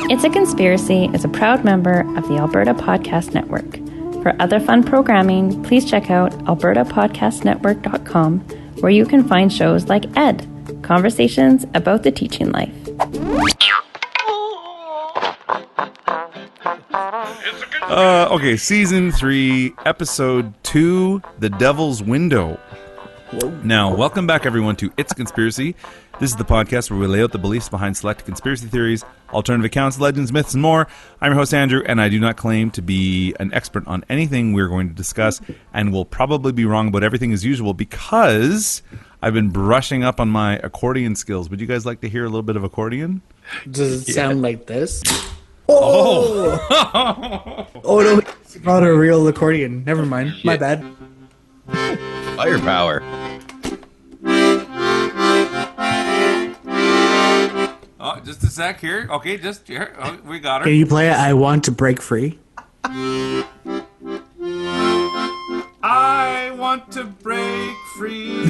It's a Conspiracy is a proud member of the Alberta Podcast Network. For other fun programming, please check out albertapodcastnetwork.com, where you can find shows like Ed, Conversations about the Teaching Life. Okay, Season 3, Episode 2, The Devil's Window. Now, welcome back, everyone, to It's a Conspiracy. This is the podcast where we lay out the beliefs behind select conspiracy theories, alternative accounts, legends, myths, and more. I'm your host, Andrew, and I do not claim to be an expert on anything we're going to discuss, and will probably be wrong about everything as usual because I've been brushing up on my accordion skills. Would you guys like to hear a little bit of accordion? Does it sound like this? Oh! Oh no, it's not a real accordion. Never mind. My bad. Firepower. Oh, just a sec here. Okay, just here. Oh, we got her. Can you play it? I Want to Break Free. I want to break free.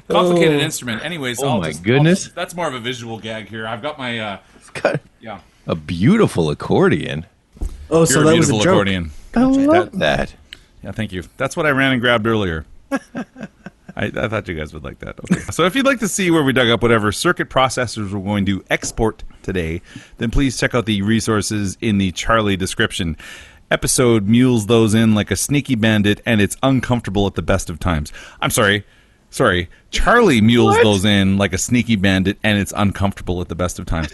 Complicated instrument. Anyways, oh my goodness. That's more of a visual gag here. I've got my yeah. A beautiful accordion. Oh, You're so a that was a beautiful joke. accordion. I love that. Yeah, thank you. That's what I ran and grabbed earlier. I thought you guys would like that. Okay. So if you'd like to see where we dug up whatever circuit processors we're going to export today, then please check out the resources in the Charlie description. Episode mules those in like a sneaky bandit, and it's uncomfortable at the best of times. I'm sorry. Charlie mules those in like a sneaky bandit, and it's uncomfortable at the best of times.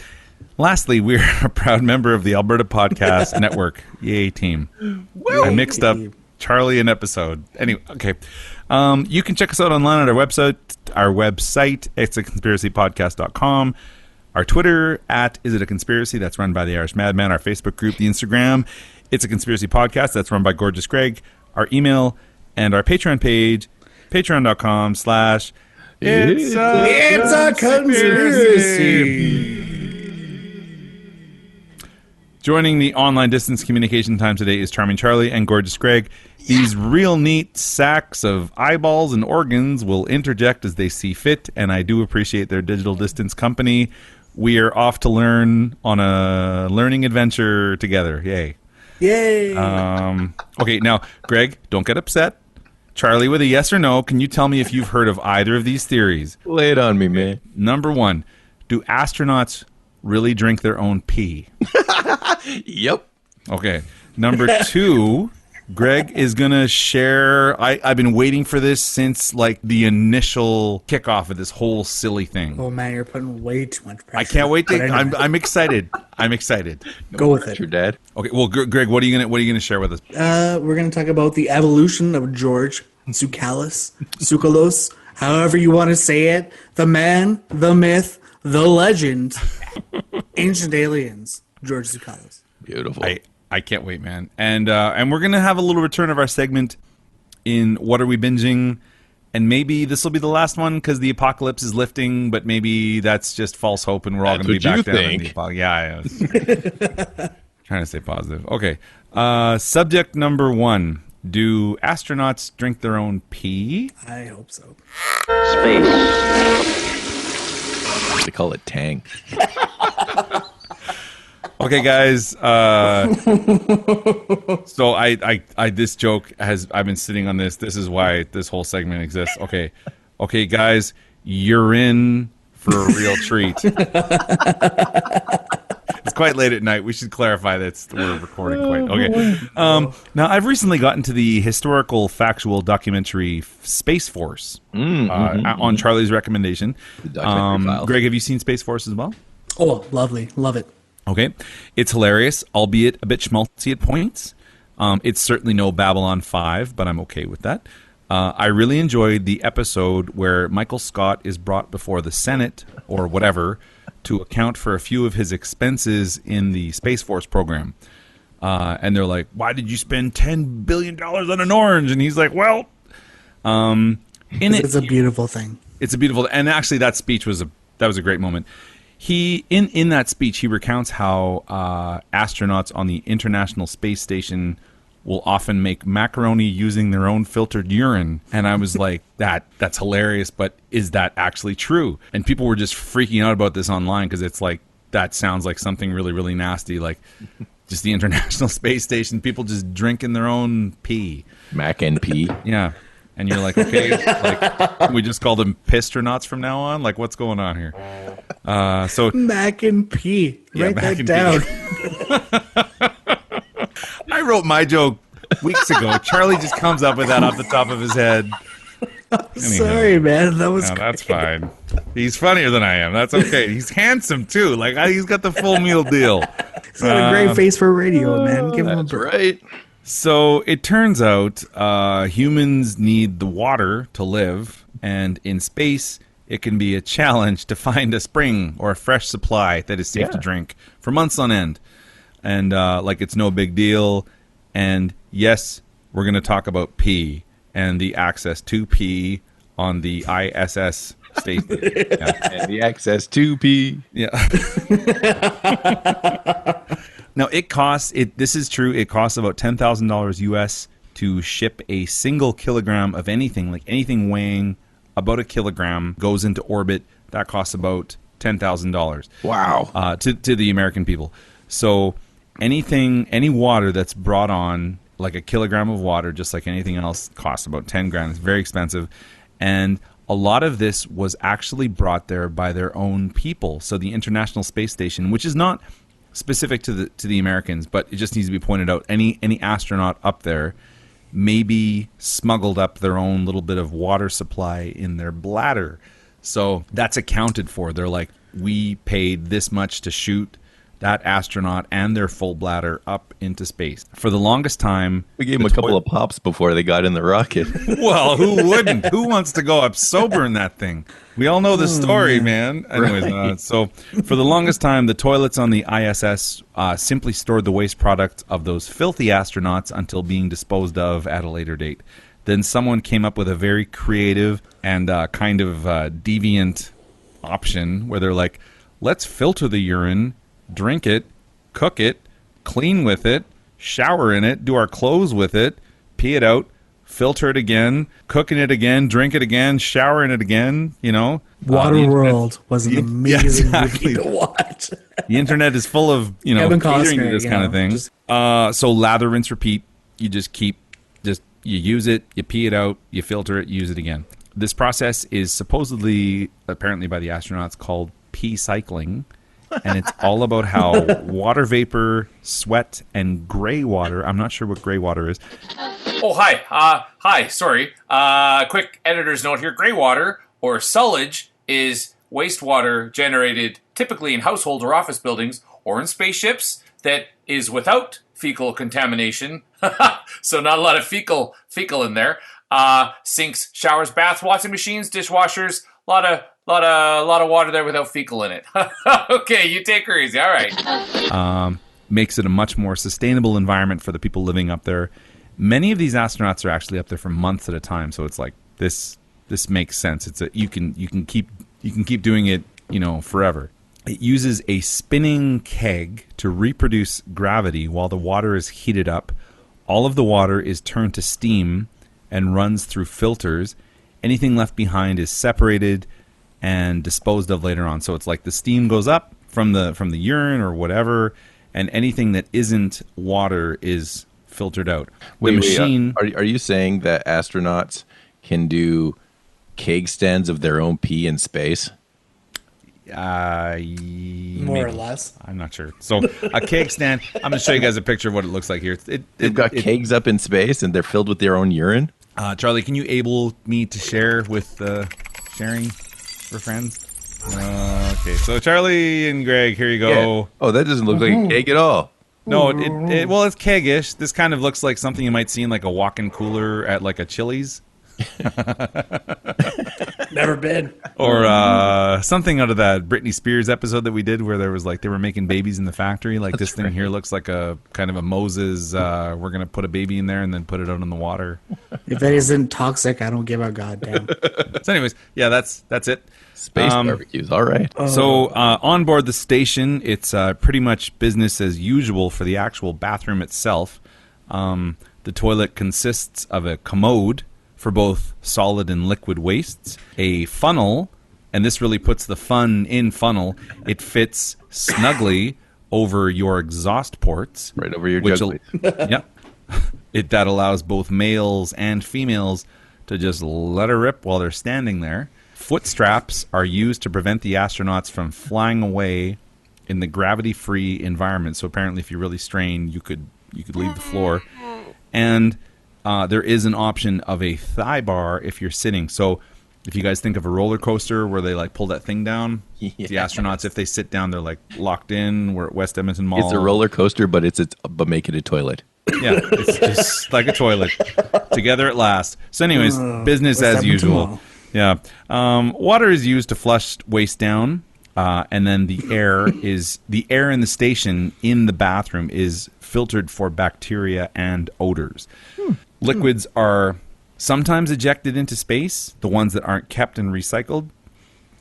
Lastly, we're a proud member of the Alberta Podcast Network. Yay, team. I mixed up Charlie and episode. Anyway, okay. You can check us out online at our website. It's a conspiracypodcast.com. Our Twitter at Is It a Conspiracy? That's run by the Irish Madman. Our Facebook group, the Instagram, It's a Conspiracy Podcast. That's run by Gorgeous Greg. Our email and our Patreon page, patreon.com/It's a Conspiracy. Joining the online distance communication time today is Charming Charlie and Gorgeous Greg. These real neat sacks of eyeballs and organs will interject as they see fit, and I do appreciate their digital distance company. We are off to learn on a learning adventure together. Yay. Yay. Okay, now, Greg, don't get upset. Charlie, with a yes or no, can you tell me if you've heard of either of these theories? Lay it on me, man. Number one, do astronauts really drink their own pee? Yep. Okay. Number two, Greg is going to share... I've been waiting for this since, like, the initial kickoff of this whole silly thing. Oh, man, you're putting way too much pressure. I can't wait to... I'm excited. I'm excited. Go with it. Your dad. Okay, well, Greg, what are you gonna share with us? We're going to talk about the evolution of George Tsoukalos, however you want to say it. The man, the myth, the legend, ancient aliens, George Tsoukalas. Beautiful. I can't wait, man. And we're going to have a little return of our segment in What Are We Binging? And maybe this will be the last one because the apocalypse is lifting, but maybe that's just false hope and we're all going to be back down in the apocalypse. Yeah, trying to stay positive. Okay. Subject number one. Do astronauts drink their own pee? I hope so. Space. They call it Tang. Okay, guys. So I this joke I've been sitting on this. This is why this whole segment exists. Okay, guys, you're in for a real treat. It's quite late at night. We should clarify that we're recording quite. Okay. Now, I've recently gotten to the historical, factual documentary Space Force on Charlie's recommendation. Greg, have you seen Space Force as well? Oh, lovely. Love it. Okay. It's hilarious, albeit a bit schmaltzy at points. It's certainly no Babylon 5, but I'm okay with that. I really enjoyed the episode where Michael Scott is brought before the Senate, or whatever, to account for a few of his expenses in the Space Force program. And they're like, why did you spend $10 billion on an orange? And he's like, well... it's a beautiful thing. It's a beautiful... And actually, that speech was a great moment. He in that speech, he recounts how astronauts on the International Space Station will often make macaroni using their own filtered urine. And I was like, that's hilarious, but is that actually true? And people were just freaking out about this online because it's like, that sounds like something really, really nasty, like just the International Space Station, people just drinking their own pee. Mac and pee. Yeah. And you're like, okay, like, we just call them pistronauts from now on? Like, what's going on here? So Mac and P. Write Mac that and down. I wrote my joke weeks ago. Charlie just comes up with that off the top of his head. Sorry, man. That was No, that's fine. He's funnier than I am. That's okay. He's handsome, too. Like, he's got the full meal deal. He's got a great face for radio, man. Give him a That's break. right. So it turns out humans need the water to live, and in space, it can be a challenge to find a spring or a fresh supply that is safe to drink for months on end. And like, it's no big deal. And yes, we're going to talk about pee and the access to pee on the ISS station. Yeah. And the access to pee. Yeah. Now it costs this is true. It costs about $10,000 US to ship a single kilogram of anything, like anything weighing about a kilogram goes into orbit. That costs about $10,000. Wow. To the American people. So any water that's brought on, like a kilogram of water, just like anything else, costs about 10 grand. It's very expensive. And a lot of this was actually brought there by their own people. So the International Space Station, which is not specific to the Americans, but it just needs to be pointed out, any astronaut up there maybe smuggled up their own little bit of water supply in their bladder. So that's accounted for. They're like, we paid this much to shoot that astronaut and their full bladder up into space. For the longest time... We gave them a couple of pops before they got in the rocket. Well, who wouldn't? Who wants to go up sober in that thing? We all know the story, man. Anyways, Right. So for the longest time, the toilets on the ISS simply stored the waste product of those filthy astronauts until being disposed of at a later date. Then someone came up with a very creative and kind of deviant option where they're like, let's filter the urine, drink it, cook it, clean with it, shower in it, do our clothes with it, pee it out, filter it again, cook in it again, drink it again, shower in it again, you know. Waterworld was an amazing exactly. movie to watch. The internet is full of, you know, Kevin catering to Costner, this you kind know, of thing. just- So lather, rinse, repeat. You just you use it, you pee it out, you filter it, use it again. This process is supposedly, apparently by the astronauts, called pee cycling. And it's all about how water vapor, sweat, and gray water. I'm not sure what gray water is. Oh, hi. Hi, sorry. Quick editor's note here. Gray water, or sullage, is wastewater generated typically in household or office buildings or in spaceships that is without fecal contamination. So not a lot of fecal in there. Sinks, showers, baths, washing machines, dishwashers, a lot of water there without fecal in it. Okay, you take her easy. All right. Makes it a much more sustainable environment for the people living up there. Many of these astronauts are actually up there for months at a time, so it's like this makes sense. You can keep doing it, you know, forever. It uses a spinning keg to reproduce gravity while the water is heated up. All of the water is turned to steam and runs through filters. Anything left behind is separated and disposed of later on. So it's like the steam goes up from the urine or whatever, and anything that isn't water is filtered out. The machine. Are you saying that astronauts can do keg stands of their own pee in space? More or less. I'm not sure. So a keg stand. I'm going to show you guys a picture of what it looks like here. They've got kegs up in space and they're filled with their own urine? Charlie, can you able me to share with sharing for friends? Okay, so Charlie and Greg, here you go. Yeah. Oh, that doesn't look like a keg at all. No, well, it's keg-ish. This kind of looks like something you might see in like a walk-in cooler at like a Chili's. Never been. Or something out of that Britney Spears episode that we did where there was like they were making babies in the factory. Like this thing here looks like a kind of a Moses, we're going to put a baby in there and then put it out in the water. If it isn't toxic, I don't give a goddamn. So anyways, yeah, that's it. Space barbecues, all right. So on board the station, it's pretty much business as usual for the actual bathroom itself. The toilet consists of a commode for both solid and liquid wastes, a funnel, and this really puts the fun in funnel. It fits snugly over your exhaust ports. Right over your which jug. Yep. That allows both males and females to just let her rip while they're standing there. Foot straps are used to prevent the astronauts from flying away in the gravity-free environment. So apparently if you really strain, you could leave the floor. And there is an option of a thigh bar if you're sitting. So if you guys think of a roller coaster where they like pull that thing down, the astronauts, if they sit down, they're like locked in. We're at West Edmonton Mall. It's a roller coaster, but but make it a toilet. Yeah, it's just like a toilet. Together at last. So anyways, business West as Edmonton usual. Mall. Yeah. Water is used to flush waste down, and then the air in the station in the bathroom is filtered for bacteria and odors. Liquids are sometimes ejected into space, the ones that aren't kept and recycled.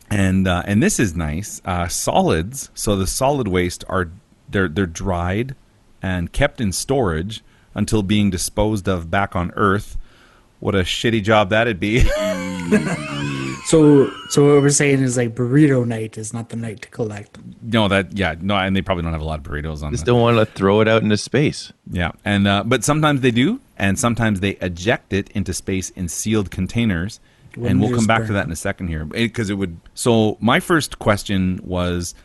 And this is nice. Solids, so the solid waste they're dried and kept in storage until being disposed of back on Earth. What a shitty job that'd be. So what we're saying is like burrito night is not the night to collect. No, and they probably don't have a lot of burritos on. Just don't want to throw it out into space. Yeah, and but sometimes they do, and sometimes they eject it into space in sealed containers. And we'll come back to that in a second here, because it would. So my first question was,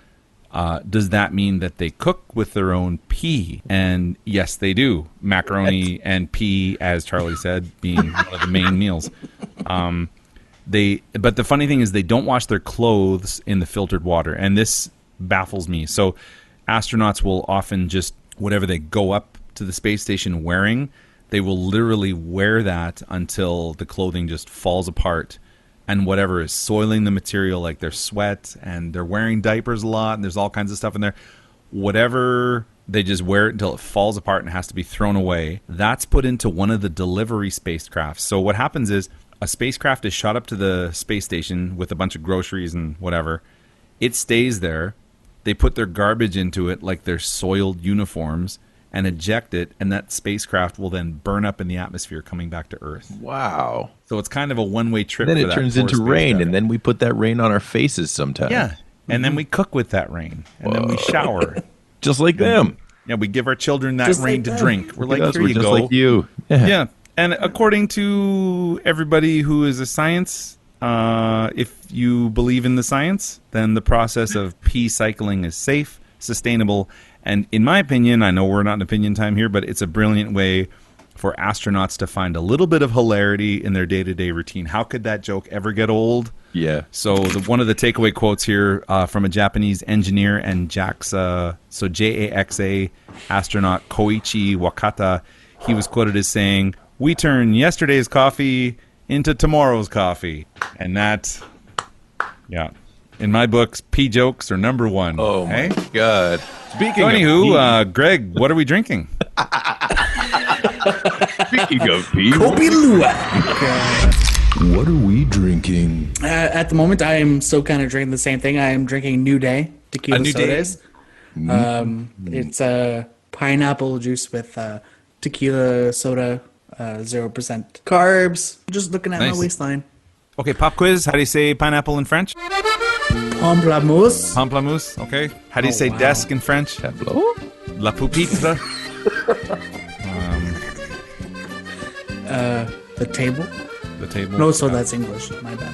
does that mean that they cook with their own pee? And yes, they do. Macaroni and pee, as Charlie said, being one of the main meals. But the funny thing is they don't wash their clothes in the filtered water, and this baffles me. So astronauts will often just, whatever they go up to the space station wearing, they will literally wear that until the clothing just falls apart, and whatever is soiling the material, like their sweat, and they're wearing diapers a lot, and there's all kinds of stuff in there. Whatever, they just wear it until it falls apart and has to be thrown away. That's put into one of the delivery spacecrafts. So what happens is a spacecraft is shot up to the space station with a bunch of groceries and whatever. It stays there. They put their garbage into it, like their soiled uniforms, and eject it, and that spacecraft will then burn up in the atmosphere coming back to Earth. Wow. So it's kind of a one-way trip. Then for it that turns poor into rain, spacecraft. and then we put that rain on our faces sometimes. Yeah, and then we cook with that rain, and then we shower. Just like them. Yeah, we give our children that Just rain like to them. drink. We're like, Because here we're you just go. like you. Yeah, and according to everybody who is a science, if you believe in the science, then the process of pee cycling is safe, sustainable, and in my opinion, I know we're not in opinion time here, but it's a brilliant way for astronauts to find a little bit of hilarity in their day-to-day routine. How could that joke ever get old? Yeah. So one of the takeaway quotes here from a Japanese engineer and JAXA, so JAXA astronaut Koichi Wakata, he was quoted as saying, "We turn yesterday's coffee into tomorrow's coffee." And that, yeah, in my books, pee jokes are number one. Oh, my God. Speaking So of anywho, Greg, what are we drinking? Speaking of pee, Kopi Luwak. what are we drinking? At the moment, I am still kind of drinking the same thing. I am drinking New Day tequila New Day? sodas. It's pineapple juice with tequila soda, 0% carbs. Just looking at Nice. my waistline. Okay, pop quiz. How do you say pineapple in French? Pamplemousse. Pamplemousse. Okay. How do you say wow. desk in French? Tableau? La pupitre. The table. The table. No, so that's English. My bad.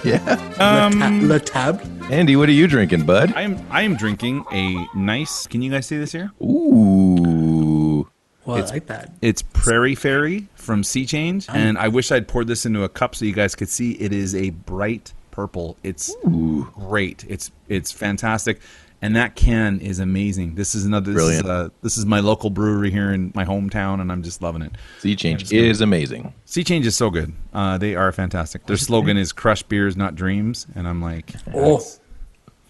Yeah. Le table. Andy, what are you drinking, bud? I am drinking a nice. Can you guys see this here? Ooh. Well, I like that. It's Prairie Fairy from Sea Change, and I wish I'd poured this into a cup so you guys could see. It is a bright purple. It's great. It's fantastic, and that can is amazing. This is another. Brilliant. This is my local brewery here in my hometown, and I'm just loving it. Sea Change is amazing. Sea Change is so good. They are fantastic. Their slogan is "Crush beers, not dreams," and I'm like, Oh, that's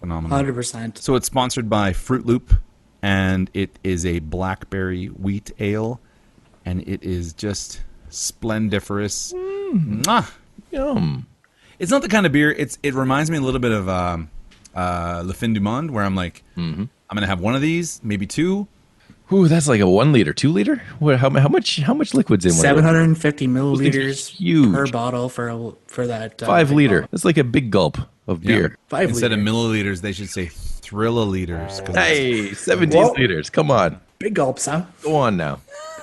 phenomenal. 100%. So it's sponsored by Fruit Loop, and it is a blackberry wheat ale, and it is just splendiferous. Mwah! Yum. It's not the kind of beer. It reminds me a little bit of Le Fin du Monde, where I'm like, I'm gonna have one of these, maybe two, Ooh, that's like a 1 liter, 2 liter. What? How much? How much liquid's in one? 750 things are milliliters huge. per bottle for that 5 big liter. bottle. That's like a big gulp of beer. 5 Instead liter. of milliliters, they should say thrilliliters. 'Cause Hey, 17 Whoa. liters. Come on, Big gulps, huh? go on now.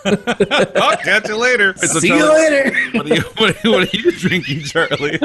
I'll catch you later. So See you Charlie, later. what are you drinking, Charlie?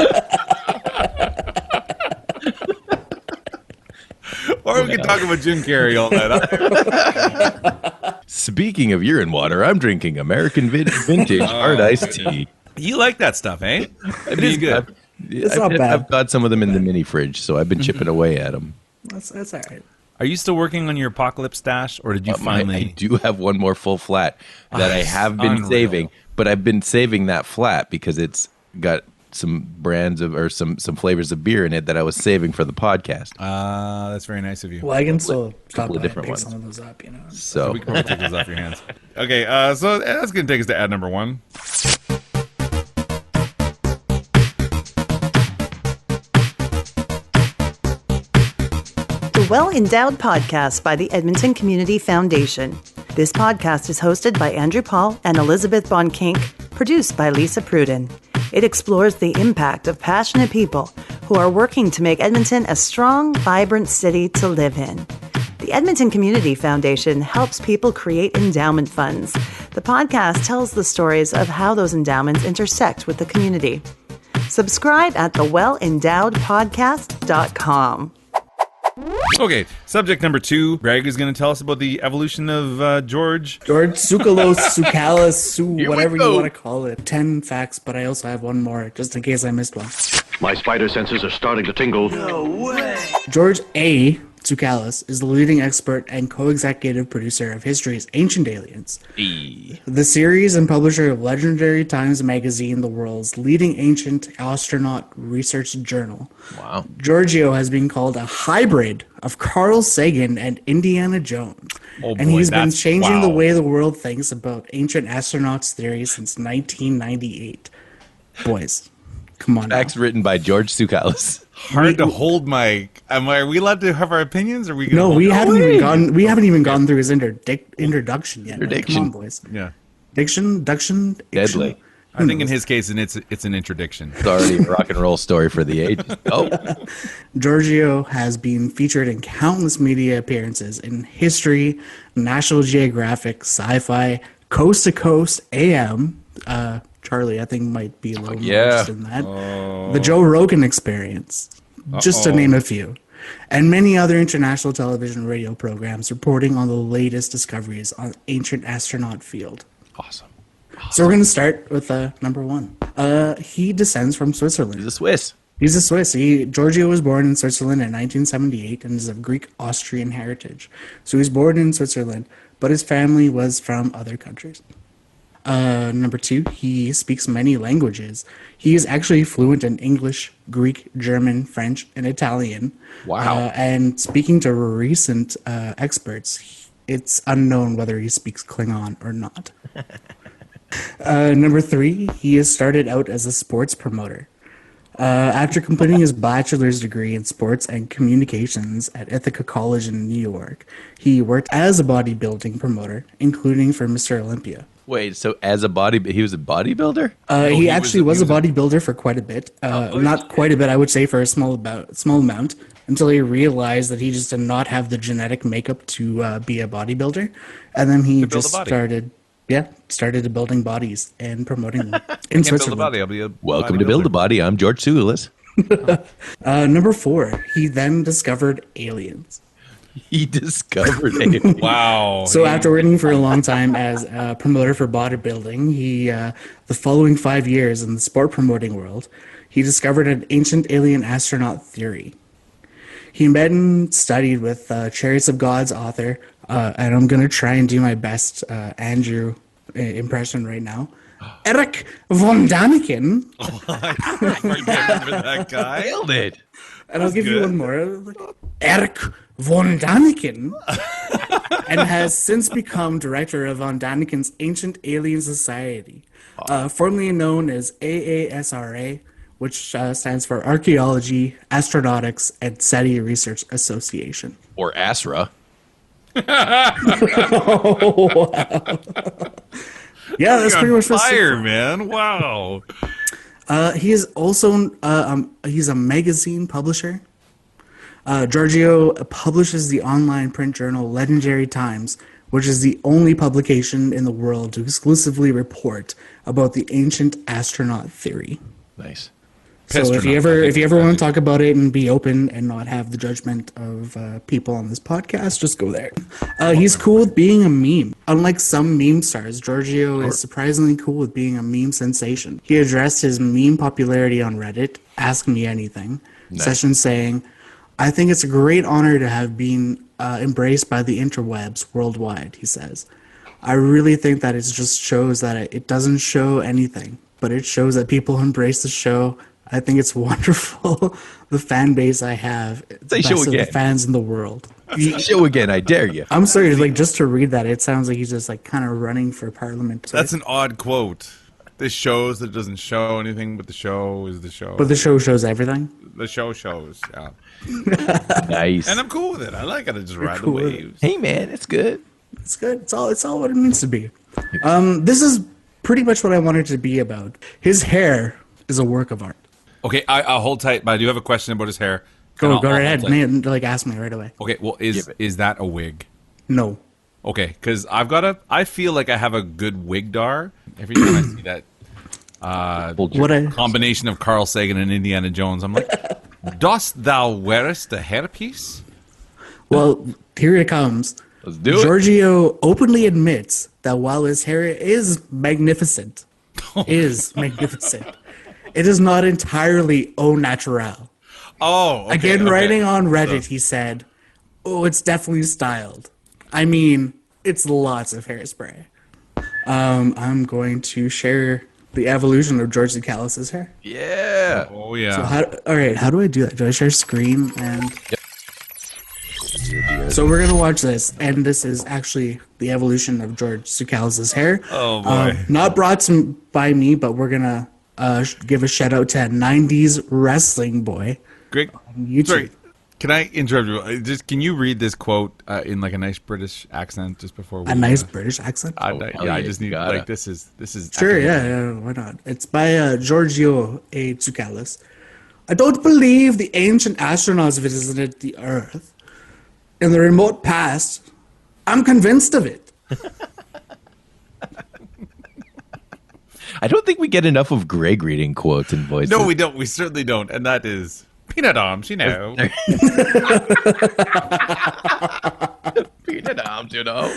Or we can talk about Jim Carrey all night. Speaking of urine water, I'm drinking American Vintage Hard Iced Tea. You like that stuff, eh? It is good. It's not bad. I've got some of them in the mini fridge, so I've been chipping away at them. That's all right. Are you still working on your apocalypse stash, or did you I finally? do have one more full flat that I have been Unreal. saving, but I've been saving that flat because it's got some brands of or some flavors of beer in it that I was saving for the podcast. That's very nice of you. Well, I can still stop couple by of and different pick ones. some of those up, you know. So We can probably take those off your hands. Okay, so that's going to take us to ad number 1. The Well Endowed Podcast by the Edmonton Community Foundation. This podcast is hosted by Andrew Paul and Elizabeth Bonkink, produced by Lisa Pruden. It explores the impact of passionate people who are working to make Edmonton a strong, vibrant city to live in. The Edmonton Community Foundation helps people create endowment funds. The podcast tells the stories of how those endowments intersect with the community. Subscribe at thewellendowedpodcast.com. Okay, subject number 2. Greg is going to tell us about the evolution of George. George Tsoukalos, Tsoukalas, Here whatever we you go. want to call it. 10 facts, but I also have one more, just in case I missed one. My spider senses are starting to tingle. George A. Tsoukalas is the leading expert and co-executive producer of History's Ancient Aliens, the series and publisher of legendary Times Magazine, the world's leading ancient astronaut research journal. wow. Giorgio has been called a hybrid of Carl Sagan and Indiana Jones. Oh And boy, he's been that's- changing the wow. way the world thinks about ancient astronauts theory since 1998. Boys, come on now. Facts written by George Tsoukalas. Hard to hold my. Are we allowed to have our opinions? Or are we? Gonna No, hold we it? haven't even gone. We haven't even gone through his introduction yet. Like, Introduction. come on, boys. Yeah, Diction. Deadly. I think in his case, it's an interdiction. It's already a rock and roll story for the ages. Oh, Giorgio has been featured in countless media appearances in History, National Geographic, Sci-Fi, Coast to Coast, AM. Charlie, I think, might be a little more yeah. interested in that. The Joe Rogan Experience, just to name a few. And many other international television and radio programs reporting on the latest discoveries on ancient astronaut field. awesome. So we're going to start with number 1. He descends from Switzerland. He's a Swiss. He's a Swiss. Giorgio was born in Switzerland in 1978 and is of Greek-Austrian heritage. So he was born in Switzerland, but his family was from other countries. Number 2, he speaks many languages. He is actually fluent in English, Greek, German, French, and Italian. Wow. And speaking to recent experts, it's unknown whether he speaks Klingon or not. Number 3, he has started out as a sports promoter. After completing his bachelor's degree in sports and communications at Ithaca College in New York, he worked as a bodybuilding promoter, including for Mr. Olympia. Wait, so he was a bodybuilder? He actually was a bodybuilder for quite a bit. Not quite a bit, I would say, for a small amount, until he realized that he just did not have the genetic makeup to be a bodybuilder. And then he build a just body. started building bodies and promoting them in Can't build a Switzerland. body. I'll be a Welcome to Build a Body. I'm George Tsoukalas. Number 4, he then discovered aliens. He discovered it. Wow. So after working for a long time as a promoter for bodybuilding, the following 5 years in the sport promoting world, he discovered an ancient alien astronaut theory. He met and studied with Chariots of God's author, and I'm going to try and do my best Andrew impression right now, Eric von Daniken. I remember that guy. Nailed it. And I'll give you good. one more. Eric von Daniken. And has since become director of von Daniken's Ancient Alien Society, formerly known as AASRA, which stands for Archaeology, Astronautics, and SETI Research Association. Or Asra. Oh, wow. Yeah, that's pretty much what's fire, man. Wow. He is also he's a magazine publisher. Giorgio publishes the online print journal Legendary Times, which is the only publication in the world to exclusively report about the ancient astronaut theory. Nice. So if you ever want to talk about it and be open and not have the judgment of people on this podcast, just go there. He's cool with being a meme. Unlike some meme stars, Giorgio is surprisingly cool with being a meme sensation. He addressed his meme popularity on Reddit, Ask Me Anything, session saying, "I think it's a great honor to have been embraced by the interwebs worldwide," he says. "I really think that it just shows that it doesn't show anything, but it shows that people embrace the show. I think it's wonderful. The fan base I have. Say show again. The fans in the world." Show again, I dare you. I'm sorry, like just to read that, it sounds like he's just like kind of running for parliament. That's an odd quote. This shows that it doesn't show anything, but the show is the show. But the show shows everything. The show shows, yeah. Nice. And I'm cool with it. I like it. I just ride cool the with it. waves. Hey, man, it's good. It's good. It's all what it means to be. This is pretty much what I wanted to be about. His hair is a work of art. Okay, I'll hold tight, but I do have a question about his hair. Go I'll right ahead. hold tight. Man, like ask me right away. Okay, well, is that a wig? No. Okay, because I feel like I have a good wigdar every time I see that combination of Carl Sagan and Indiana Jones. I'm like, dost thou wearest a hairpiece? Well, here it comes. Let's do it. Giorgio openly admits that while his hair is magnificent, it is not entirely au naturel. Oh, okay, Again, writing on Reddit, he said, "Oh, it's definitely styled. I mean, it's lots of hairspray." I'm going to share the evolution of George Tsoukalas' hair. Yeah. Oh, yeah. So how do I do that? Do I share screen? And so we're gonna watch this, and this is actually the evolution of George Tsoukalas' hair. Oh, boy. Not brought by me, but we're gonna give a shout out to 90s wrestling boy. Greg, YouTube. sorry, can I interrupt you? Can you read this quote in like a nice British accent just before we... A nice British accent? I just need, gotta. like, this is... Sure, yeah, why not? It's by Giorgio Tsoukalas. "I don't believe the ancient astronauts visited the Earth. In the remote past, I'm convinced of it." I don't think we get enough of Greg reading quotes and voices. No, we don't. We certainly don't. And that is peanut arms, you know. Peanut arms, you know.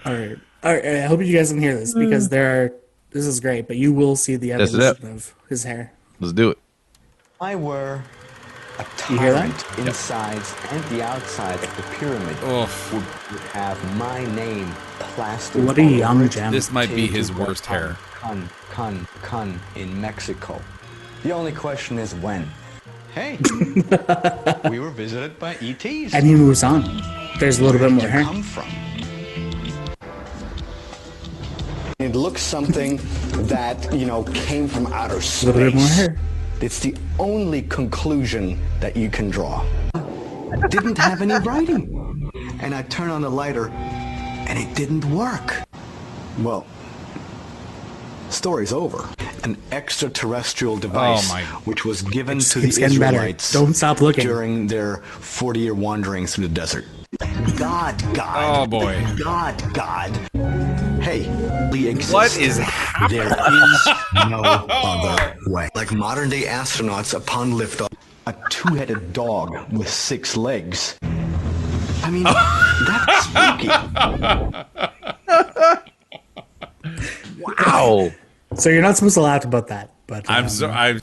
All right. I hope you guys can hear this because this is great, but you will see the evolution of his hair. Let's do it. I were a You hear that? tyrant inside and the outside of the pyramid Oof. would have my name plastered. What a all young over it. gem. This might be Che his Guevara, worst hair. Kun in Mexico. The only question is when. Hey, we were visited by ETs. And he moves on. There's a little bit more Where did hair. you come from? It looks something that, came from outer space. A little bit more hair. It's the only conclusion that you can draw. Didn't have any writing. And I turned on the lighter, and it didn't work. Well, story's over. An extraterrestrial device, which was given to It's the getting better. Israelites Don't stop looking. during their 40-year wanderings through the desert. God. Oh, boy. God. Hey, we exist. What is happening? There is no other way. Like modern-day astronauts upon liftoff, a two-headed dog with 6 legs. I mean, that's spooky. Wow. So you're not supposed to laugh about that, but I'm sorry.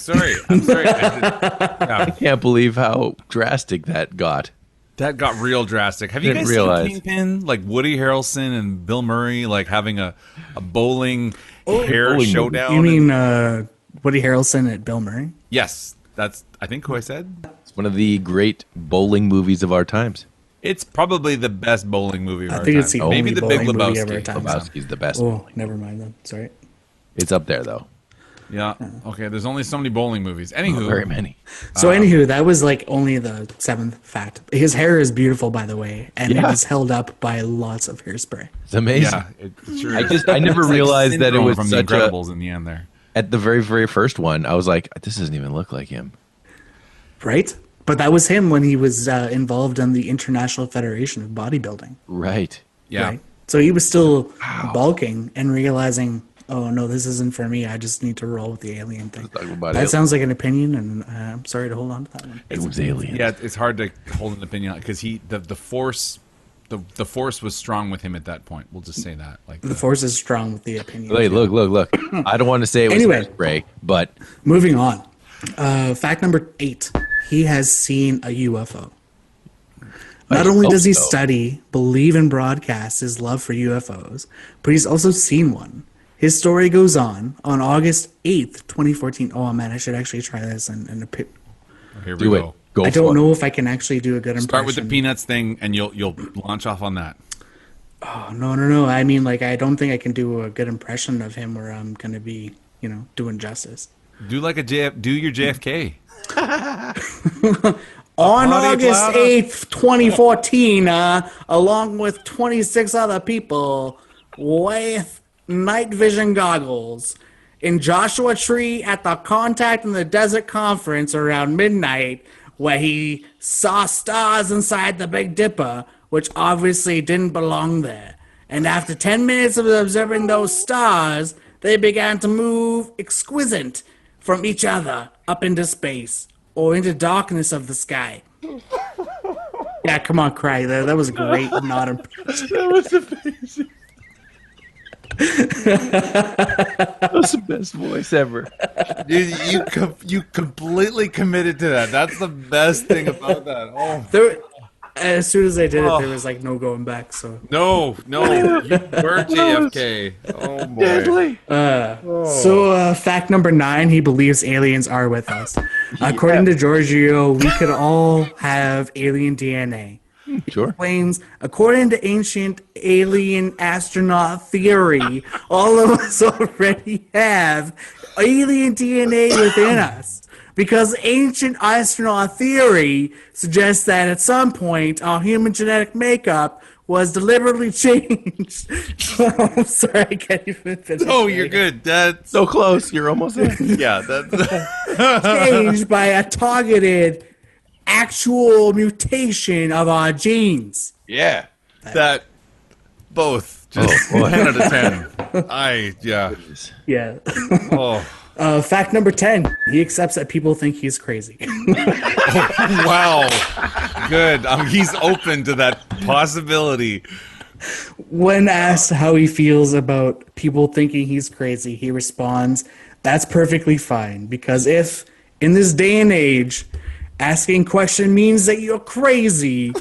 I Can't believe how drastic that got. That got real drastic. Have you Didn't guys realize. seen Kingpin? Like Woody Harrelson and Bill Murray, like having a bowling hair bowling showdown. You mean Woody Harrelson at Bill Murray? Yes, that's I think who I said. It's one of the great bowling movies of our times. It's probably the best bowling movie of I our think time. it's the Maybe only the Big bowling movie of our Lebowski. time. Lebowski's the best. Oh, never mind then. Sorry. It's up there, though. Yeah. Okay. There's only so many bowling movies. Anywho, Not very many. So anywho, that was like only the 7th fact. His hair is beautiful, by the way, and it is held up by lots of hairspray. It's amazing. Yeah, it sure is. I never It's like realized that it Syndrome was from such The a. Incredibles in the end there. At the very, very first one, I was like, this doesn't even look like him. Right? But that was him when he was involved in the International Federation of Bodybuilding. Right. Yeah. Right? So he was still bulking and realizing, oh no, this isn't for me. I just need to roll with the alien thing. That sounds like an opinion, and I'm sorry to hold on to that one. It was alien. Yeah, it's hard to hold an opinion on because the force, the force was strong with him at that point. We'll just say that. Like The force is strong with the opinion. Wait, look. I don't want to say it was Anyway. hairspray, but Moving on. Fact number 8. He has seen a UFO. Not only does he study, believe, and broadcast his love for UFOs, but he's also seen one. His story goes on August 8th, 2014. Oh, man, I should actually try this. here we do go. it. Go I for don't it. know if I can actually do a good impression. Start with the peanuts thing, and you'll launch off on that. Oh, no. I mean, like, I don't think I can do a good impression of him where I'm going to be, doing justice. Do like do your JFK. On Bloody August Plata. 8th, 2014, along with 26 other people with night vision goggles in Joshua Tree at the Contact in the Desert Conference around midnight, where he saw stars inside the Big Dipper, which obviously didn't belong there. And after 10 minutes of observing those stars, they began to move exquisite from each other up into space or into darkness of the sky. Yeah, come on, Cry. That was a great not impression. That was amazing. That was the best voice ever. Dude, you completely committed to that. That's the best thing about that. Oh As soon as I did it, there was like no going back. So no, you were JFK. Oh boy. Deadly. So, fact number 9, he believes aliens are with us. According to Giorgio, we could all have alien DNA. Sure. Claims, according to ancient alien astronaut theory, all of us already have alien DNA within us. Because ancient astronaut theory suggests that at some point our human genetic makeup was deliberately changed. I'm sorry, I can't even finish. Oh, you're good. That's So close. You're almost there. yeah. That's Changed by a targeted actual mutation of our genes. yeah. That both just 10 out of 10. Yeah. Yeah. Oh Fact number 10. He accepts that people think he's crazy. wow. Good. He's open to that possibility. When asked how he feels about people thinking he's crazy, he responds, "That's perfectly fine, because if, in this day and age, asking question means that you're crazy,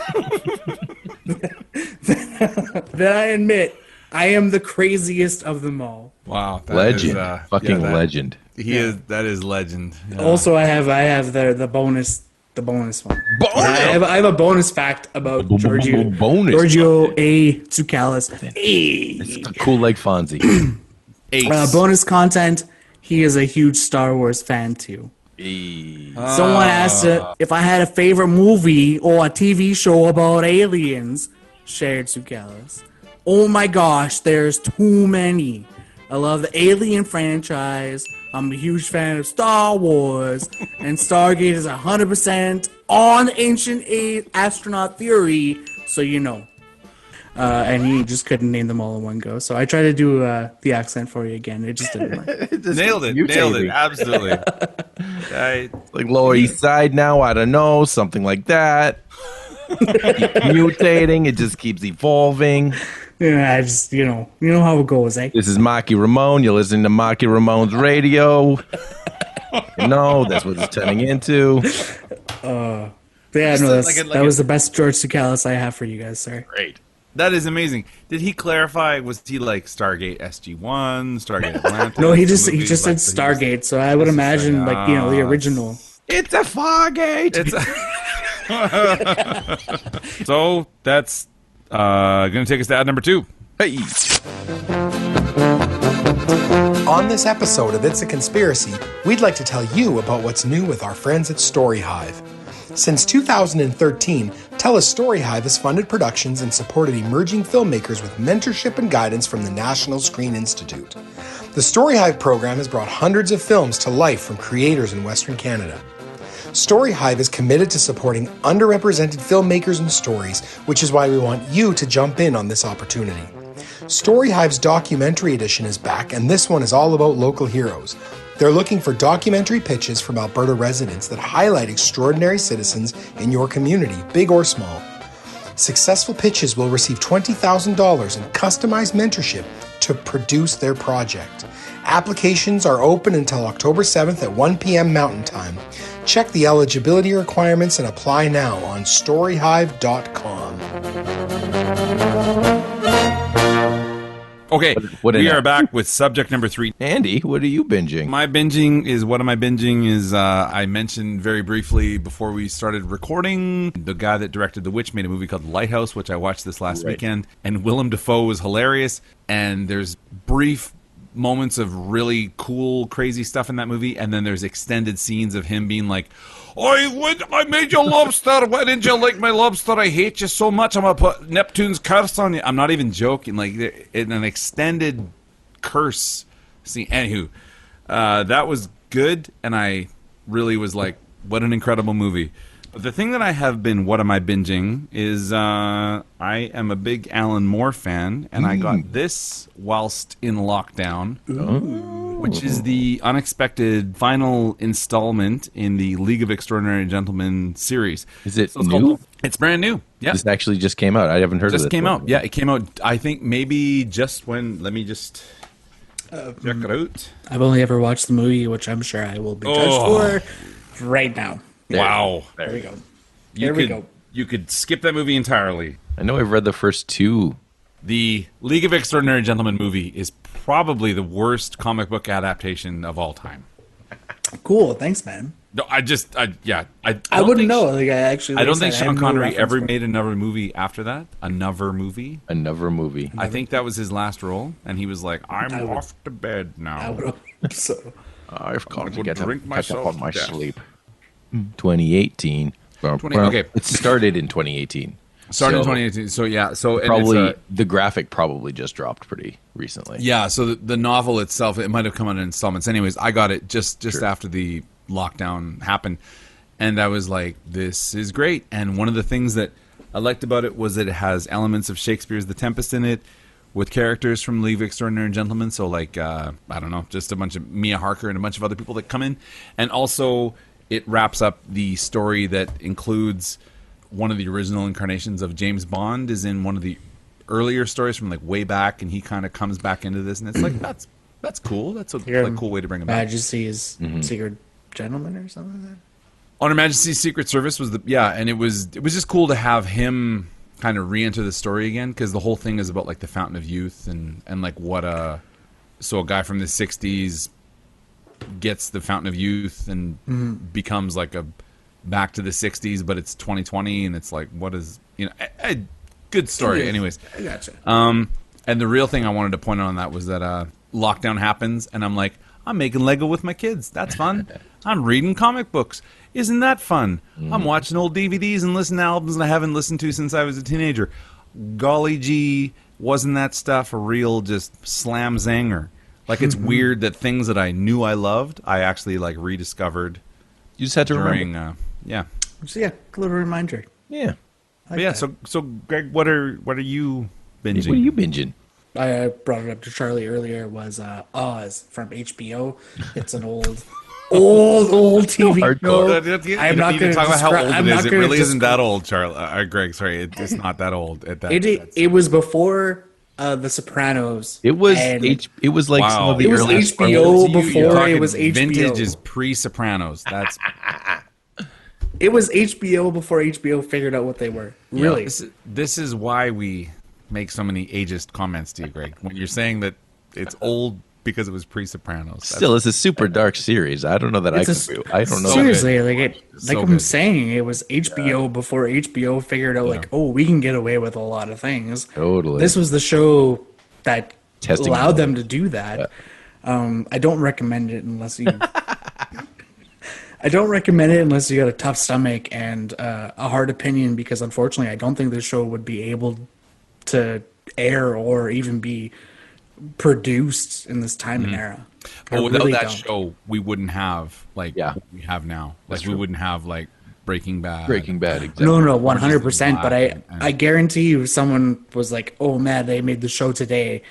then I admit I am the craziest of them all." Wow. That Legend. is, Fucking that- legend. He is. That is legend. Yeah. Also, I have the bonus one. I have a bonus fact about Giorgio. Giorgio A. Tsoukalas. It's cool like Fonzie. Ace. Bonus content. He is a huge Star Wars fan too. Someone asked if I had a favorite movie or a TV show about aliens. Shared Tsoukalas. Oh my gosh, there's too many. I love the Alien franchise. I'm a huge fan of Star Wars. And Stargate is 100% on ancient astronaut theory, so you know. And he just couldn't name them all in one go. So I tried to do the accent for you again. It just didn't work. Nailed it. Absolutely. Like Lower East Side now, I don't know, something like that. Keep mutating, it just keeps evolving. Yeah, I just, you know how it goes, eh? This is Maki Ramone. You're listening to Maki Ramone's radio. That's what it's turning into. Yeah, no, that was the best George Tsoukalas I have for you guys, sir. Great. That is amazing. Did he clarify? Was he like Stargate SG-1, Stargate Atlantis? No, he just movies said like Stargate, so I would imagine the original. It's a Fargate. So that's going to take us to ad number 2. Hey. On this episode of It's a Conspiracy, we'd like to tell you about what's new with our friends at Storyhive. Since 2013, TELUS Storyhive has funded productions and supported emerging filmmakers with mentorship and guidance from the National Screen Institute. The Storyhive program has brought hundreds of films to life from creators in Western Canada. Storyhive is committed to supporting underrepresented filmmakers and stories, which is why we want you to jump in on this opportunity. Storyhive's documentary edition is back, and this one is all about local heroes. They're looking for documentary pitches from Alberta residents that highlight extraordinary citizens in your community, big or small. Successful pitches will receive $20,000 in customized mentorship to produce their project. Applications are open until October 7th at 1 p.m. Mountain Time. Check the eligibility requirements and apply now on storyhive.com. Okay, we are back with subject number 3. Andy, what are you binging? My binging is, what am I binging is, I mentioned very briefly before we started recording, the guy that directed The Witch made a movie called Lighthouse, which I watched this last weekend, and Willem Dafoe was hilarious, and there's brief moments of really cool, crazy stuff in that movie, and then there's extended scenes of him being like, I made you lobster. Why didn't you like my lobster? I hate you so much. I'm going to put Neptune's curse on you. I'm not even joking. Like, in an extended curse scene. Anywho, that was good, and I really was like, what an incredible movie. But the thing that I have been, what am I binging, is I am a big Alan Moore fan, and I got this whilst in lockdown, which is the unexpected final installment in the League of Extraordinary Gentlemen series. Is it new? It's brand new. Yeah, this actually just came out. I haven't heard of it. Just came out. Yeah, it came out, I think, maybe just when, let me just check it out. I've only ever watched the movie, which I'm sure I will be judged for right now. Wow. There we go. We go. You could skip that movie entirely. I know I've read the first 2. The League of Extraordinary Gentlemen movie is probably the worst comic book adaptation of all time. Cool. Thanks, man. No, I wouldn't know. Like, I don't think Sean Connery ever made another movie after that. Another movie. I think that was his last role, and he was like, I'm off to bed now. I would hope so. I've got to get drink myself on my to death. sleep. 2018. Okay. It started in 2018. Started in 2018. So yeah. So probably the graphic probably just dropped pretty recently. Yeah. So the novel itself, it might have come out in installments. Anyways, I got it just after the lockdown happened, and I was like, this is great. And one of the things that I liked about it was that it has elements of Shakespeare's The Tempest in it, with characters from League of Extraordinary Gentlemen. So like I don't know, just a bunch of Mia Harker and a bunch of other people that come in, and also it wraps up the story that includes one of the original incarnations of James Bond is in one of the earlier stories from like way back, and he kind of comes back into this, and it's like that's cool. That's a cool way to bring him back. Majesty's Secret Gentleman or something like that. On Her Majesty's Secret Service was and it was just cool to have him kind of re-enter the story again, because the whole thing is about like the Fountain of Youth and like what a guy from the 60s gets the Fountain of Youth and becomes like a back to the 60s, but it's 2020, and it's like, what is, a good story. Anyways, I gotcha. And the real thing I wanted to point out on that was that lockdown happens, and I'm like, I'm making Lego with my kids. That's fun. I'm reading comic books. Isn't that fun? I'm watching old DVDs and listening to albums that I haven't listened to since I was a teenager. Golly gee, wasn't that stuff a real just slam zanger? Like, it's weird that things that I knew I loved, I actually like rediscovered. You just had to during, remember. So yeah, a little reminder. Yeah. So Greg, what are you binging? What are you binging? I brought it up to Charlie earlier. Was Oz from HBO? It's an old TV show. I'm not going to talk about how old it is. It really isn't that old, Charlie. Greg, sorry, it's not that old. It was before The Sopranos. It was like some of the early HBO before it was HBO. Vintage is pre-Sopranos. That's it was HBO before HBO figured out what they were. Really, this is why we make so many ageist comments to you, Greg. When you're saying that it's old because it was pre-Sopranos. Still, it's a super dark series. I don't know that I don't know. Seriously, I'm saying, it was HBO before HBO figured out, we can get away with a lot of things. Totally. This was the show that allowed them to do that. I don't recommend it unless you. I don't recommend it unless you got a tough stomach and a hard opinion, because unfortunately, I don't think this show would be able to air or even be produced in this time and era. But without that show, we wouldn't have what we have now. Like That's we true. wouldn't have like Breaking Bad. Exactly. No, 100%. But and- I guarantee you, if someone was like, "Oh man, they made the show today,"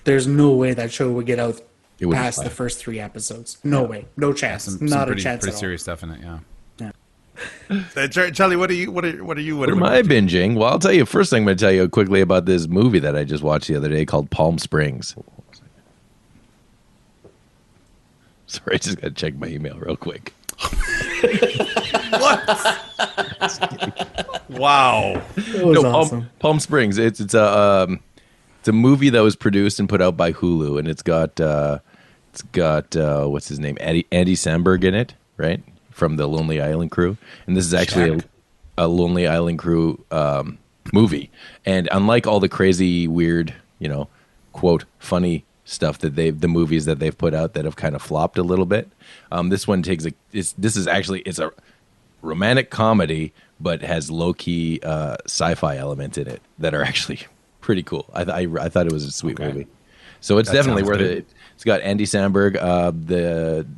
there's no way that show would get out It wouldn't past fly. the first 3 episodes. No way, no chance, some not pretty, a chance pretty at all. serious stuff in it. Yeah. Charlie, what are you? What What am I binging? Well, I'll tell you. First thing I'm going to tell you quickly about this movie that I just watched the other day called Palm Springs. Sorry, I just got to check my email real quick. Wow. It was awesome. Palm Springs. It's a movie that was produced and put out by Hulu, and it's got what's his name, Andy Samberg in it, right, from the Lonely Island crew, and this is actually a Lonely Island crew movie. And unlike all the crazy, weird, quote funny stuff that the movies that they've put out that have kind of flopped a little bit, this one it's a romantic comedy, but has low key sci-fi elements in it that are actually pretty cool. I thought it was a sweet movie. So it's definitely worth it. It's got Andy Samberg.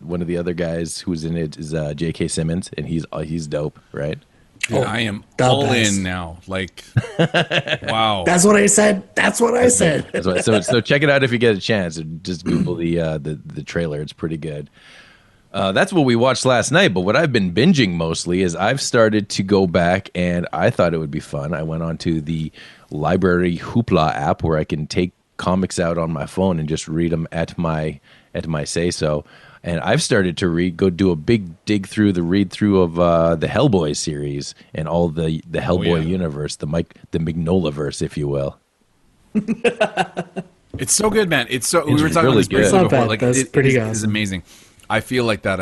One of the other guys who's in it is J.K. Simmons, and he's dope, right? Dude, I am the all best. in now. Like, wow. That's what I said. So check it out if you get a chance. Just Google the trailer. It's pretty good. That's what we watched last night. But what I've been binging mostly is I've started to go back, and I thought it would be fun. I went onto the library Hoopla app where I can take comics out on my phone and just read them at my say so. And I've started to go do a big dig through the read through of the Hellboy series and all the Hellboy universe, the Mignolaverse, if you will. It's so good, man. We were talking really about this briefly good. before. Not Like, bad. That's it pretty is awesome. amazing. I feel like that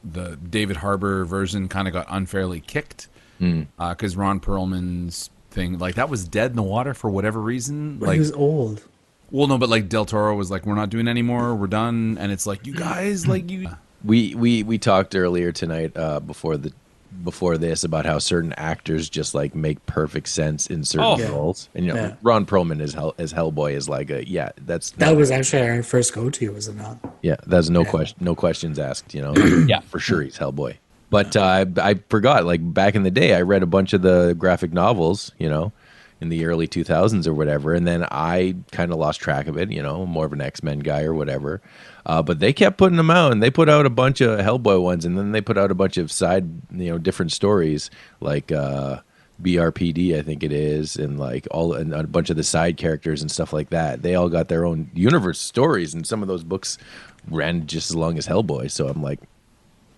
the David Harbour version kind of got unfairly kicked because Ron Perlman's thing, like, that was dead in the water for whatever reason. He Like, was old. well, no, but like Del Toro was like, we're not doing anymore. We're done. And it's like, you guys, like you. We talked earlier tonight before this about how certain actors just like make perfect sense in certain roles, and Ron Perlman as Hellboy is like that was actually our first go-to, was it not? Yeah, that's no questions asked. Yeah, for sure he's Hellboy. But I forgot, like back in the day, I read a bunch of the graphic novels, in the early 2000s or whatever, and then I kind of lost track of it. More of an X-Men guy or whatever. But they kept putting them out, and they put out a bunch of Hellboy ones, and then they put out a bunch of side, different stories like BRPD, I think it is, and and a bunch of the side characters and stuff like that. They all got their own universe stories, and some of those books ran just as long as Hellboy. So I'm like,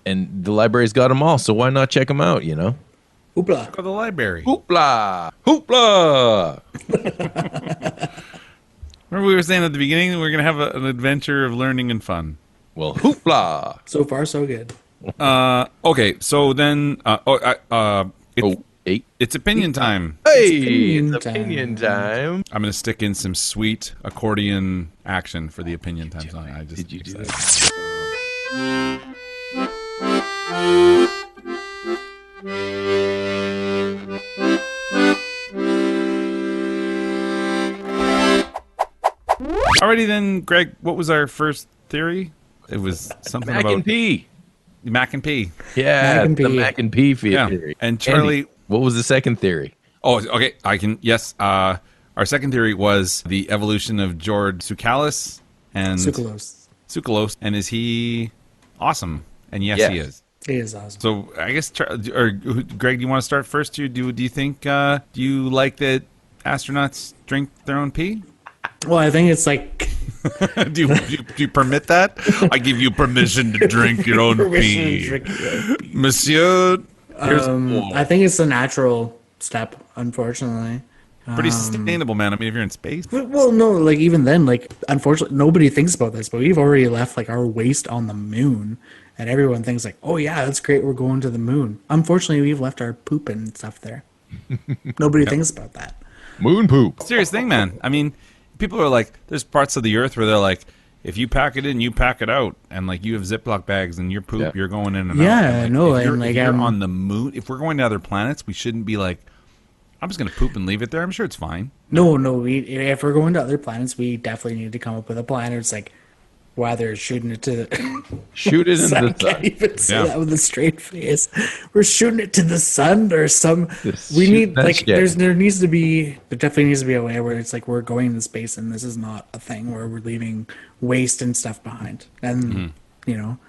and the library's got them all, so why not check them out? Hoopla. Go to the library. Hoopla, hoopla. Remember we were saying at the beginning we're gonna have an adventure of learning and fun. Well, hoopla. So far, so good. Okay, so then it's opinion time. Hey, opinion it's opinion time. I'm gonna stick in some sweet accordion action for the opinion time song. Did you do excited. that? Alrighty then, Greg. What was our first theory? It was something Mac about and P. Mac and P. Yeah, Mac and the P. Mac and P Yeah. theory. And Charlie, Andy, what was the second theory? Oh, okay. I can. Yes. Our second theory was the evolution of George Tsoukalas and Tsoukalos. And is he awesome? And yes, Yes. he is. He is awesome. So I guess, Greg, do you want to start first? Do you think? Do you like that astronauts drink their own pee? Well, I think it's like do you permit that? I give you permission to drink your own pee, Monsieur. I think it's a natural step, unfortunately. Pretty sustainable, man. I mean, if you're in space. Well, no, like even then, like unfortunately, nobody thinks about this, but we've already left like our waste on the moon, and everyone thinks like, oh yeah, that's great, we're going to the moon. Unfortunately, we've left our poop and stuff there. Nobody thinks about that. Moon poop. Serious thing, man. I mean, people are like, there's parts of the Earth where they're like, if you pack it in, you pack it out, and like you have Ziploc bags and your poop, you're going in and out. Yeah, And, no, if you're, and like if you're on the moon, if we're going to other planets, we shouldn't be like, I'm just going to poop and leave it there. I'm sure it's fine. No, if we're going to other planets, we definitely need to come up with a plan. It's like, whether shooting it to the shoot it in the sun. I can't even say that with a straight face. We're shooting it to the sun or some. We need like there definitely needs to be a way where it's like we're going into space and this is not a thing where we're leaving waste and stuff behind. And you know,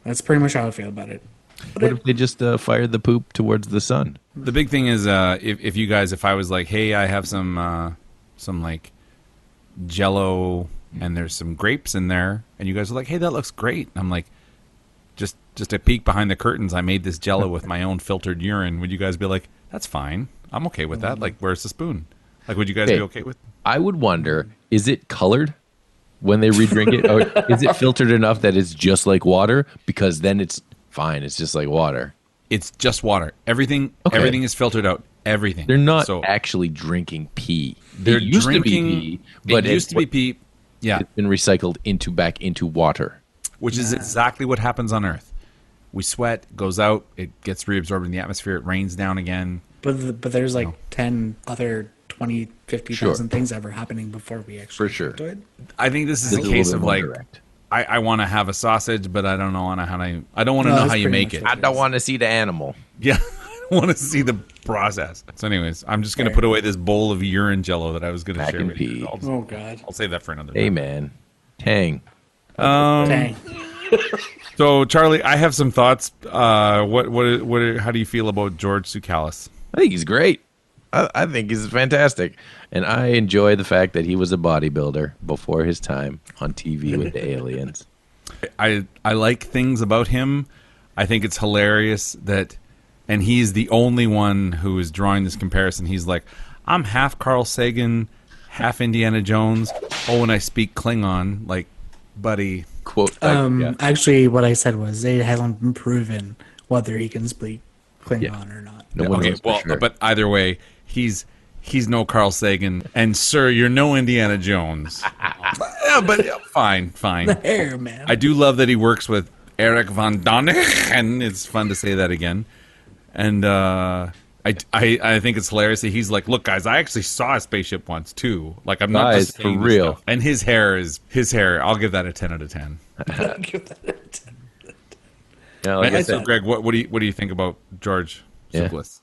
that's pretty much how I feel about it. But what if they just fired the poop towards the sun? The big thing is if you guys, if I was like, hey, I have some like Jello. And there's some grapes in there, and you guys are like, "Hey, that looks great." And I'm like, just a peek behind the curtains. I made this Jello with my own filtered urine. Would you guys be like, "That's fine. I'm okay with that." Like, where's the spoon? Like, would you guys be okay with? I would wonder: is it colored when they re-drink it, or is it filtered enough that it's just like water? Because then it's fine. It's just like water. It's just water. Everything is filtered out. Everything. They're not actually drinking pee. They're used to be pee, but it used to be pee. Yeah, it's been recycled back into water, which is exactly what happens on Earth. We sweat, goes out, it gets reabsorbed in the atmosphere, it rains down again. But there's like 10 other 20, 50,000 things ever happening before we actually do it. I think this is a case of like, I want to have a sausage, but I don't know how to. I don't want to know how you make it. I don't want to see the animal. Yeah, I want to see the process. So, anyways, I'm just going to put away this bowl of urine Jello that I was going to share with you. Oh God! I'll save that for another. Hey man, Tang. Tang. So Charlie, I have some thoughts. How do you feel about George Tsoukalas? I think he's great. I think he's fantastic, and I enjoy the fact that he was a bodybuilder before his time on TV with the aliens. I like things about him. I think it's hilarious that. And he's the only one who is drawing this comparison. He's like, I'm half Carl Sagan, half Indiana Jones. Oh, and I speak Klingon. Like, buddy. Quote. Actually, what I said was it hasn't been proven whether he can speak Klingon or not. No one knows for sure. But either way, he's no Carl Sagan. And, sir, you're no Indiana Jones. But fine. The hair, man. I do love that he works with Eric Von Däniken. It's fun to say that again. And I think it's hilarious that he's like, look, guys, I actually saw a spaceship once too. Like, I'm not just for real. Stuff. And his hair. I'll give that a 10 out of 10. I'll give that a 10. Yeah, like I said, so, Greg, what do you think about George Tsoukalas?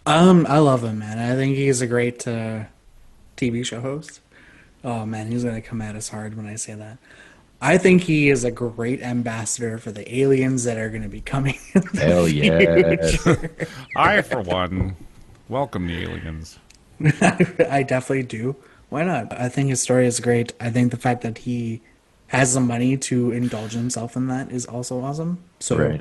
I love him, man. I think he's a great TV show host. Oh man, he's gonna come at us hard when I say that. I think he is a great ambassador for the aliens that are going to be coming. Hell yeah! I, for one, welcome the aliens. I definitely do. Why not? I think his story is great. I think the fact that he has the money to indulge himself in that is also awesome. So,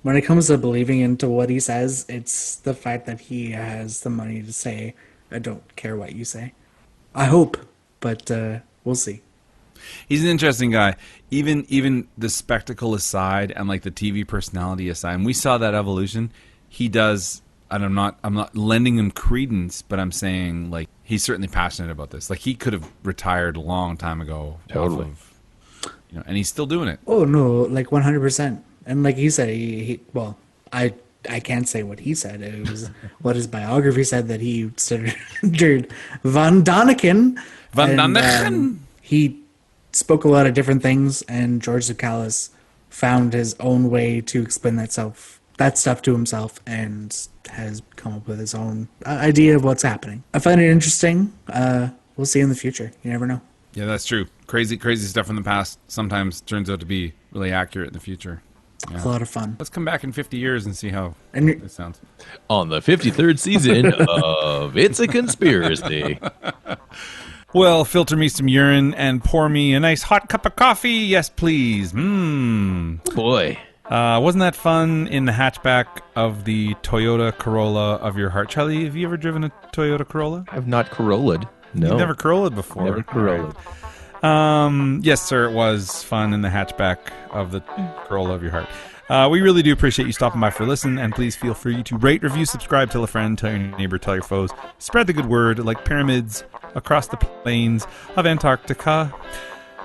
when it comes to believing into what he says, it's the fact that he has the money to say, I don't care what you say. I hope, but we'll see. He's an interesting guy. Even the spectacle aside, and like the TV personality aside, and we saw that evolution. He does, and I'm not lending him credence, but I'm saying like he's certainly passionate about this. Like he could have retired a long time ago. Totally. And he's still doing it. Oh no, like 100%. And like he said, I can't say what he said. It was what his biography said that he studied Von Däniken. He spoke a lot of different things, and George Tsoukalas found his own way to explain that stuff to himself, and has come up with his own idea of what's happening. I find it interesting. We'll see in the future. You never know. Yeah, that's true. Crazy stuff from the past sometimes turns out to be really accurate in the future. Yeah. It's a lot of fun. Let's come back in 50 years and see how it sounds. On the 53rd season of It's a Conspiracy. Well, filter me some urine and pour me a nice hot cup of coffee. Yes, please. Boy. Wasn't that fun in the hatchback of the Toyota Corolla of your heart? Charlie, have you ever driven a Toyota Corolla? I've not Corolla'd. No. You've never Corolla'd before? Never Corolla'd. Yes, sir, it was fun in the hatchback of the Corolla of your heart. We really do appreciate you stopping by for a listen, and please feel free to rate, review, subscribe, tell a friend, tell your neighbor, tell your foes. Spread the good word like pyramids across the plains of Antarctica.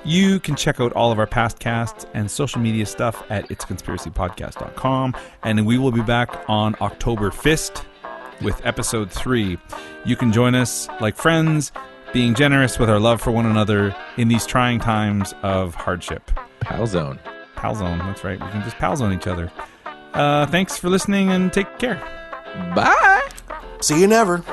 You can check out all of our past casts and social media stuff at itsconspiracypodcast.com. And we will be back on October 5th with episode 3. You can join us like friends, being generous with our love for one another in these trying times of hardship. Pal Zone. Pal Zone, that's right. We can just pal zone each other. Thanks for listening and take care. Bye. See you never.